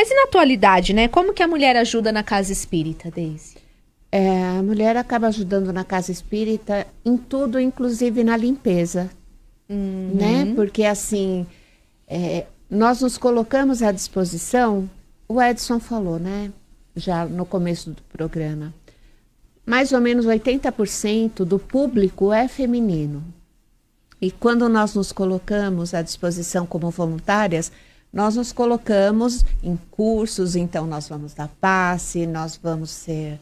Mas e na atualidade, né? Como que a mulher ajuda na casa espírita, Deise? A mulher acaba ajudando na casa espírita em tudo, inclusive na limpeza, né? Porque assim, nós nos colocamos à disposição, o Edson falou, né? Já no começo do programa, mais ou menos 80% do público é feminino. E quando nós nos colocamos à disposição como voluntárias, nós nos colocamos em cursos, então nós vamos dar passe, nós vamos ser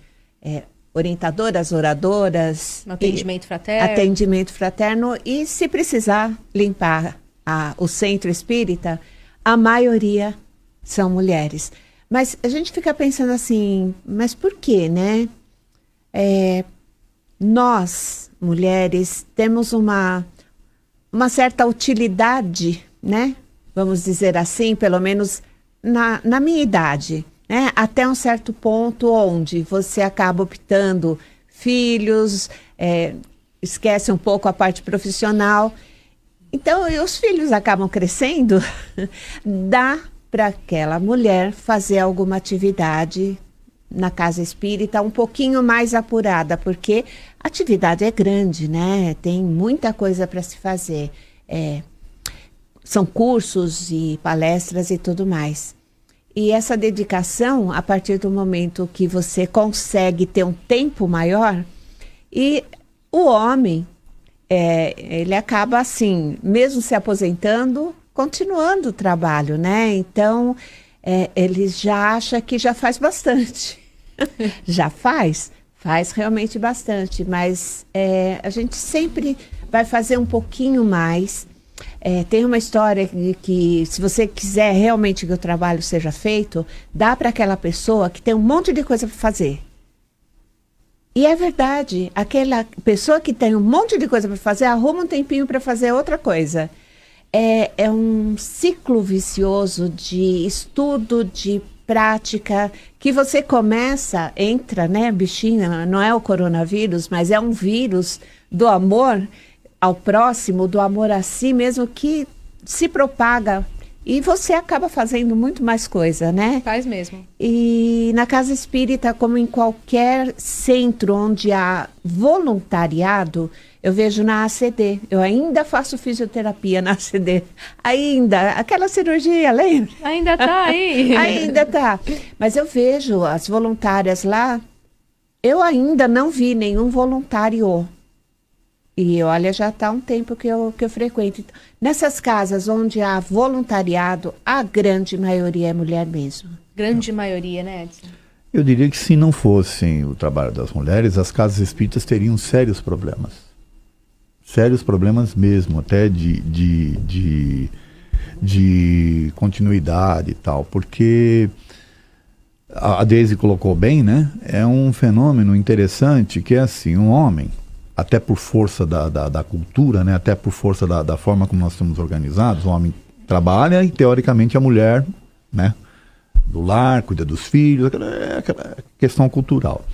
orientadoras, oradoras. Atendimento fraterno. Atendimento fraterno. E se precisar limpar o centro espírita, a maioria são mulheres. Mas a gente fica pensando assim, mas por quê, né? Nós, mulheres, temos uma certa utilidade, né? Vamos dizer assim, pelo menos na minha idade, né? Até um certo ponto onde você acaba optando filhos, esquece um pouco a parte profissional. Então, os filhos acabam crescendo, dá para aquela mulher fazer alguma atividade na casa espírita um pouquinho mais apurada, porque a atividade é grande, né? Tem muita coisa para se fazer. São cursos e palestras e tudo mais. E essa dedicação, a partir do momento que você consegue ter um tempo maior, e o homem, ele acaba assim, mesmo se aposentando, continuando o trabalho, né? Então, ele já acha que já faz bastante. Já faz realmente bastante, mas a gente sempre vai fazer um pouquinho mais. Tem uma história que se você quiser realmente que o trabalho seja feito, dá para aquela pessoa que tem um monte de coisa para fazer. E é verdade, aquela pessoa que tem um monte de coisa para fazer, arruma um tempinho para fazer outra coisa. É um ciclo vicioso de estudo, de prática, que você entra, né, bichinha, não é o coronavírus, mas é um vírus do amor ao próximo, do amor a si mesmo, que se propaga e você acaba fazendo muito mais coisa, né? Faz mesmo. E na casa espírita, como em qualquer centro onde há voluntariado, eu vejo na ACD. Eu ainda faço fisioterapia na ACD. Ainda. Aquela cirurgia, lembra? Ainda tá aí. Ainda tá. Mas eu vejo as voluntárias lá. Eu ainda não vi nenhum voluntário. E olha, já está um tempo que eu frequento. Nessas casas onde há voluntariado, a grande maioria é mulher mesmo. Grande maioria, né, Edson? Eu diria que se não fosse o trabalho das mulheres, as casas espíritas teriam sérios problemas. Sérios problemas mesmo, até de continuidade e tal. Porque a Deise colocou bem, né? É um fenômeno interessante que é assim, um homem, até por força da cultura, né? Até por força da forma como nós estamos organizados, o homem trabalha e, teoricamente, a mulher, né? Do lar, cuida dos filhos, aquela questão cultural.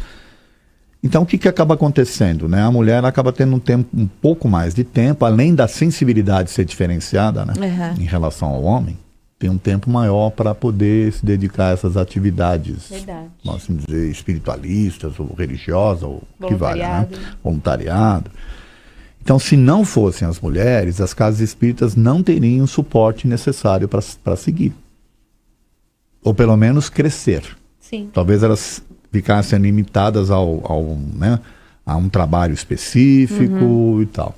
Então, o que acaba acontecendo, né? A mulher acaba tendo um pouco mais de tempo, além da sensibilidade ser diferenciada, né? Em relação ao homem, tem um tempo maior para poder se dedicar a essas atividades, nós vamos dizer, espiritualistas ou religiosas, ou o que vale, né? Voluntariado. Então, se não fossem as mulheres, as casas espíritas não teriam o suporte necessário para seguir. Ou pelo menos crescer. Sim. Talvez elas ficassem limitadas né, a um trabalho específico e tal.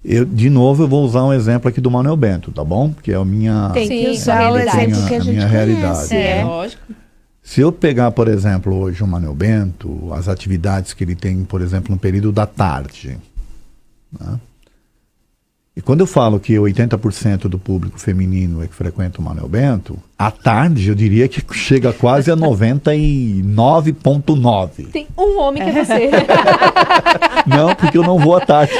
De novo, eu vou usar um exemplo aqui do Manuel Bento, tá bom? Que é a minha... Tem que usar o exemplo que a gente realidade. Conhece, lógico. Se eu pegar, por exemplo, hoje o Manuel Bento, as atividades que ele tem, por exemplo, no período da tarde, né? E quando eu falo que 80% do público feminino é que frequenta o Manuel Bento, à tarde eu diria que chega quase a 99,9%. Tem um homem que é você. Não, porque eu não vou à tarde.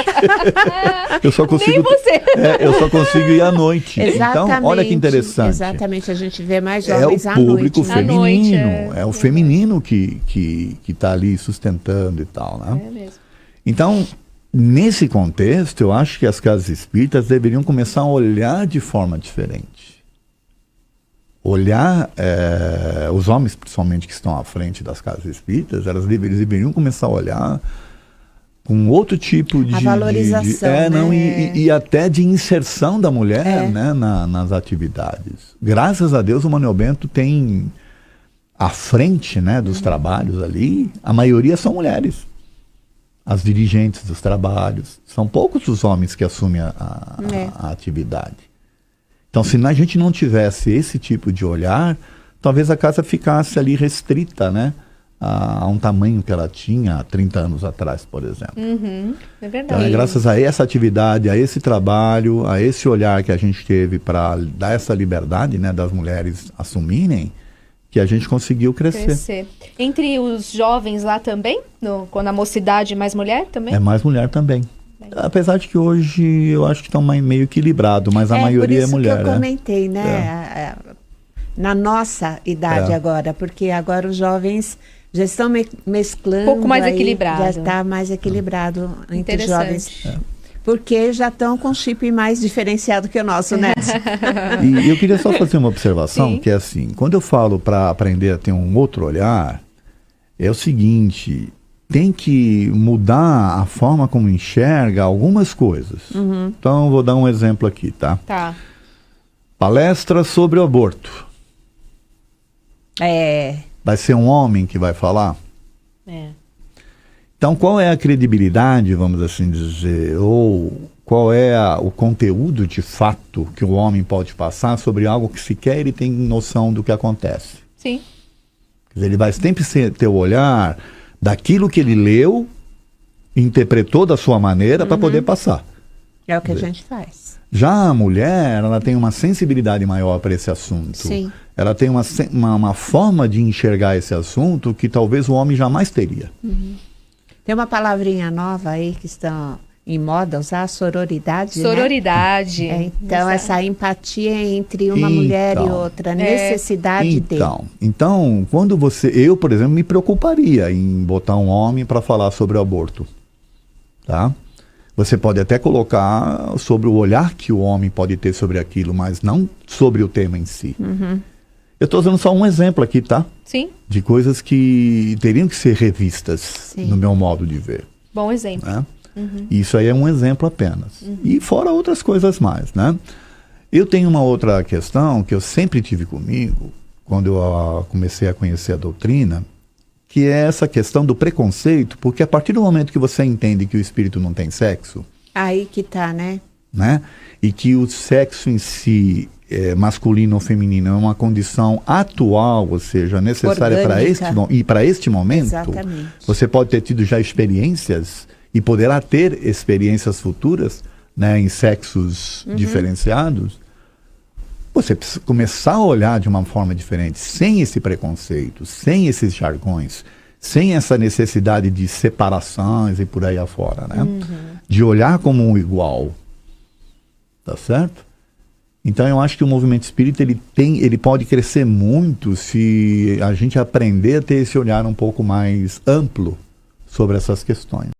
Eu só consigo, nem você. Eu só consigo ir à noite. Exatamente. Então, olha que interessante. Exatamente, a gente vê mais homens à noite. É o público noite, feminino. É o feminino que está ali sustentando e tal, né? É mesmo. Então, nesse contexto, eu acho que as casas espíritas deveriam começar a olhar de forma diferente. olhar, os homens principalmente que estão à frente das casas espíritas, eles deveriam começar a olhar com outro tipo de... A valorização, né? E até de inserção da mulher, né, nas atividades. Graças a Deus o Manuel Bento tem à frente, né, dos trabalhos ali, a maioria são mulheres. As dirigentes dos trabalhos. São poucos os homens que assumem a atividade. Então, se a gente não tivesse esse tipo de olhar, talvez a casa ficasse ali restrita, né? A um tamanho que ela tinha há 30 anos atrás, por exemplo. É verdade. Então, graças a essa atividade, a esse trabalho, a esse olhar que a gente teve para dar essa liberdade, né, das mulheres assumirem, que a gente conseguiu crescer. Entre os jovens lá também? Quando a mocidade mais mulher também? É mais mulher também. Apesar de que hoje eu acho que estão meio equilibrado, mas a maioria é mulher. Por isso que eu comentei, né? Na nossa idade agora, porque agora os jovens já estão mesclando. Um pouco mais equilibrado. Já está mais equilibrado entre os jovens. Porque já estão com chip mais diferenciado que o nosso, né? E eu queria só fazer uma observação, Sim. que é assim, quando eu falo para aprender a ter um outro olhar, é o seguinte, tem que mudar a forma como enxerga algumas coisas. Então, eu vou dar um exemplo aqui, tá? Tá. Palestra sobre o aborto. Vai ser um homem que vai falar? Então, qual é a credibilidade, vamos assim dizer, ou qual é o conteúdo de fato que o homem pode passar sobre algo que sequer ele tem noção do que acontece? Sim. Quer dizer, ele vai sempre ter o olhar daquilo que ele leu, interpretou da sua maneira para poder passar. É o que a gente faz. Já a mulher, ela tem uma sensibilidade maior para esse assunto. Sim. Ela tem uma forma de enxergar esse assunto que talvez o homem jamais teria. Tem uma palavrinha nova aí que estão em moda usar, sororidade, Sororidade. né? Então, essa empatia entre uma mulher e outra, a necessidade dele. Então, quando eu, por exemplo, me preocuparia em botar um homem para falar sobre o aborto, tá? Você pode até colocar sobre o olhar que o homem pode ter sobre aquilo, mas não sobre o tema em si. Eu estou usando só um exemplo aqui, tá? Sim. De coisas que teriam que ser revistas, no meu modo de ver. Bom exemplo. Né? Isso aí é um exemplo apenas. E fora outras coisas mais, né? Eu tenho uma outra questão que eu sempre tive comigo, quando eu comecei a conhecer a doutrina, que é essa questão do preconceito, porque a partir do momento que você entende que o espírito não tem sexo... Aí que tá, né? E que o sexo em si, masculino ou feminino, é uma condição atual, ou seja, necessária para este momento. Exatamente. Você pode ter tido já experiências e poderá ter experiências futuras, né, em sexos diferenciados. Você precisa começar a olhar de uma forma diferente, sem esse preconceito, sem esses jargões, sem essa necessidade de separações e por aí afora, né? De olhar como um igual. Tá certo? Então eu acho que o movimento espírita ele pode crescer muito se a gente aprender a ter esse olhar um pouco mais amplo sobre essas questões.